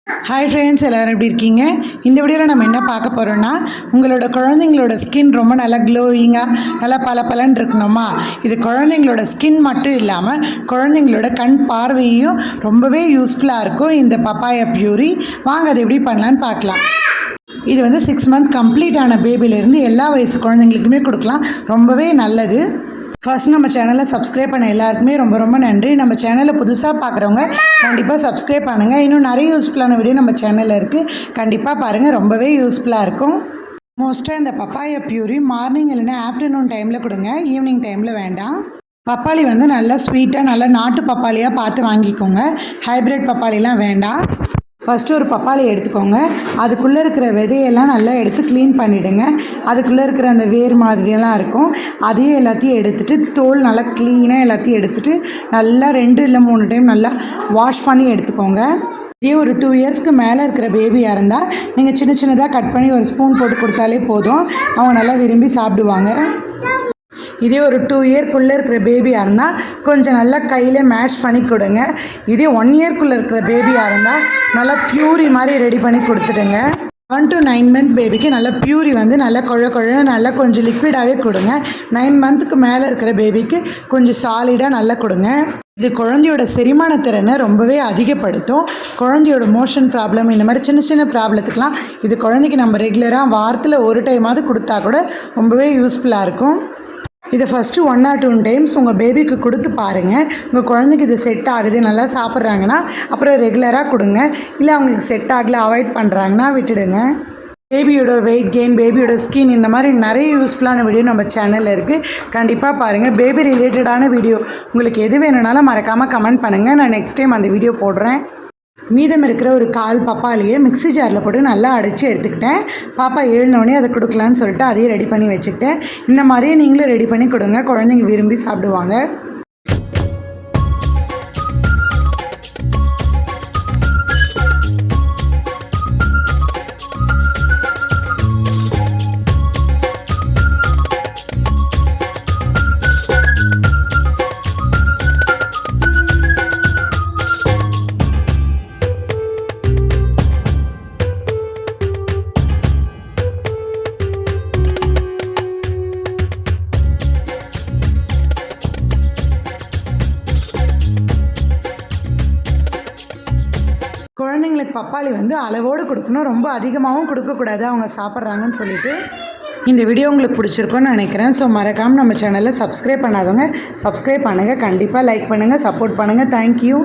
Hi friends, எல்லோரும் எப்படி இருக்கீங்க? இந்த வீடியோவில் நம்ம என்ன பார்க்க போகிறோன்னா, உங்களோட குழந்தைங்களோட ஸ்கின் ரொம்ப நல்லா க்ளோயிங்காக நல்லா பளபளன்னு இருக்கணுமா? இது குழந்தைங்களோட ஸ்கின் மட்டும் இல்லாமல் குழந்தைங்களோட கண் பார்வையும் ரொம்பவே யூஸ்ஃபுல்லாக இருக்கும் இந்த பப்பாயா பியூரி. வாங்க அதை எப்படி பண்ணலான்னு பார்க்கலாம். இது வந்து 6 மந்த் கம்ப்ளீட் ஆன பேபிலேருந்து எல்லா வயசு குழந்தைங்களுக்குமே கொடுக்கலாம். ரொம்பவே நல்லது. ஃபர்ஸ்ட் நம்ம சேனலை சப்ஸ்கிரைப் பண்ண எல்லாருக்குமே ரொம்ப ரொம்ப நன்றி. நம்ம சேனலை புதுசாக பார்க்குறவங்க கண்டிப்பாக சப்ஸ்கிரைப் பண்ணுங்கள். இன்னும் நிறைய யூஸ்ஃபுல்லான வீடியோ நம்ம சேனலில் இருக்குது, கண்டிப்பாக பாருங்கள். ரொம்பவே யூஸ்ஃபுல்லாக இருக்கும். மோஸ்ட்டாக இந்த பப்பாயா பியூரி மார்னிங் இல்லைன்னா ஆஃப்டர்நூன் டைமில் கொடுங்க, ஈவினிங் டைமில் வேண்டாம். பப்பாளி வந்து நல்லா ஸ்வீட்டாக நல்லா நாட்டு பப்பாளியாக பார்த்து வாங்கிக்கோங்க, ஹைப்ரிட் பப்பாளிலாம் வேண்டாம். ஃபஸ்ட்டு ஒரு பப்பாளி எடுத்துக்கோங்க. அதுக்குள்ளே இருக்கிற விதையெல்லாம் நல்லா எடுத்து க்ளீன் பண்ணிவிடுங்க. அதுக்குள்ளே இருக்கிற அந்த வேர் மாதிரியெல்லாம் இருக்கும், அதையும் எல்லாத்தையும் எடுத்துகிட்டு தோல் நல்லா க்ளீனாக எல்லாத்தையும் எடுத்துகிட்டு நல்லா 2 இல்லை 3 டைம் நல்லா வாஷ் பண்ணி எடுத்துக்கோங்க. இதே ஒரு 2 இயர்ஸ்க்கு மேலே இருக்கிற பேபியாக இருந்தால் நீங்கள் சின்ன சின்னதாக கட் பண்ணி ஒரு ஸ்பூன் போட்டு கொடுத்தாலே போதும், அவங்க நல்லா விரும்பி சாப்பிடுவாங்க. இதே ஒரு 2 இயர்க்குள்ளே இருக்கிற பேபியாக இருந்தால் கொஞ்சம் நல்லா கையில் மேஷ் பண்ணி கொடுங்க. இதே 1 இயர்க்குள்ளே இருக்கிற பேபியாக இருந்தால் நல்லா பியூரி மாதிரி ரெடி பண்ணி கொடுத்துடுங்க. 1 to 9 மந்த் பேபிக்கு நல்லா பியூரி வந்து நல்லா குழ நல்லா கொஞ்சம் லிக்விடாகவே கொடுங்க. 9 மந்த்துக்கு மேலே இருக்கிற பேபிக்கு கொஞ்சம் சாலிடாக நல்லா கொடுங்க. இது குழந்தையோட செரிமான திறனை ரொம்பவே அதிகப்படுத்தும். குழந்தையோட மோஷன் ப்ராப்ளம் இந்த மாதிரி சின்ன சின்ன ப்ராப்ளத்துக்கெலாம் இது குழந்தைக்கு நம்ம ரெகுலராக வாரத்தில் ஒரு டைமாவது கொடுத்தா கூட ரொம்பவே யூஸ்ஃபுல்லாக இருக்கும். இதை ஃபஸ்ட்டு 1 or 2 டைம்ஸ் உங்கள் பேபிக்கு கொடுத்து பாருங்கள். உங்கள் குழந்தைக்கு இது செட் ஆகுது, நல்லா சாப்பிட்றாங்கன்னா அப்புறம் ரெகுலராக கொடுங்க. இல்லை அவங்களுக்கு செட் ஆகலை, அவாய்ட் பண்ணுறாங்கன்னா விட்டுடுங்க. பேபியோட வெயிட் கெயின், பேபியோட ஸ்கின், இந்த மாதிரி நிறைய யூஸ்ஃபுல்லான வீடியோ நம்ம சேனலில் இருக்குது, கண்டிப்பாக பாருங்கள். பேபி ரிலேட்டடான வீடியோ உங்களுக்கு எது வேணும்னாலும் மறக்காமல் கமெண்ட் பண்ணுங்கள். நான் நெக்ஸ்ட் டைம் அந்த வீடியோ போடுறேன். மீதம் இருக்கிற ஒரு 1/4 பப்பாளியை மிக்ஸி ஜாரில் போட்டு நல்லா அடித்து எடுத்துக்கிட்டேன். பாப்பா எழுந்தோடனே அதை கொடுக்கலான்னு சொல்லிட்டு அதையும் ரெடி பண்ணி வச்சுக்கிட்டேன். இந்த மாதிரியே நீங்களும் ரெடி பண்ணி கொடுங்க, குழந்தைங்க விரும்பி சாப்பிடுவாங்க. குழந்தைங்களுக்கு பப்பாளி வந்து அளவோடு கொடுக்கணும், ரொம்ப அதிகமாகவும் கொடுக்கக்கூடாது அவங்க சாப்பிட்றாங்கன்னு சொல்லிட்டு. இந்த வீடியோ உங்களுக்கு பிடிச்சிருக்குன்னு நினைக்கிறேன். ஸோ மறக்காமல் நம்ம சேனலில் சப்ஸ்கிரைப் பண்ணாதவங்க சப்ஸ்கிரைப் பண்ணுங்கள், கண்டிப்பாக லைக் பண்ணுங்கள், சப்போர்ட் பண்ணுங்கள். தேங்க்யூ.